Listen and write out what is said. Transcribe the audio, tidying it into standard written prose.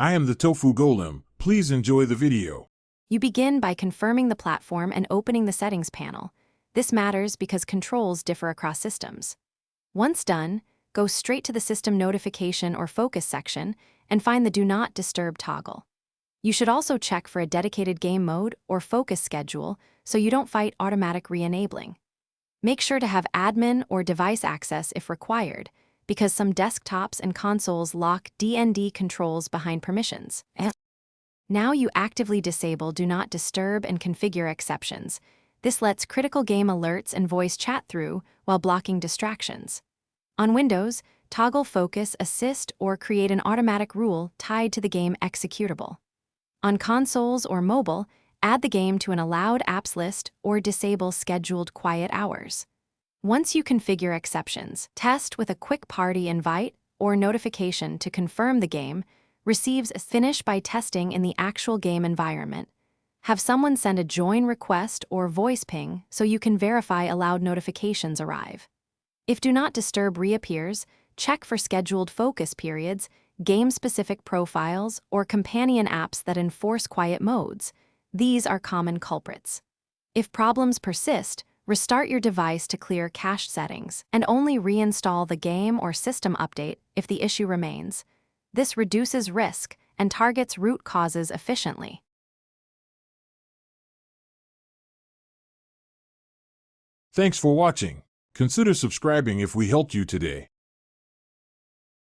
I am the Tofu Golem. Please enjoy the video. You begin by confirming the platform and opening the settings panel. This matters because controls differ across systems. Once done, go straight to the system notification or focus section and find the Do Not Disturb toggle. You should also check for a dedicated game mode or focus schedule so you don't fight automatic re-enabling. Make sure to have admin or device access if required, because some desktops and consoles lock DND controls behind permissions. Now you actively disable Do Not Disturb and configure exceptions. This lets critical game alerts and voice chat through while blocking distractions. On Windows, toggle Focus Assist or create an automatic rule tied to the game executable. On consoles or mobile, add the game to an allowed apps list or disable scheduled quiet hours. Once you configure exceptions, test with a quick party invite or notification to confirm the game receives a finish by testing in the actual game environment. Have someone send a join request or voice ping so you can verify allowed notifications arrive. If Do Not Disturb reappears, check for scheduled focus periods, game-specific profiles, or companion apps that enforce quiet modes. These are common culprits. If problems persist, restart your device to clear cache settings and only reinstall the game or system update if the issue remains. This reduces risk and targets root causes efficiently. Thanks for watching. Consider subscribing if we helped you today.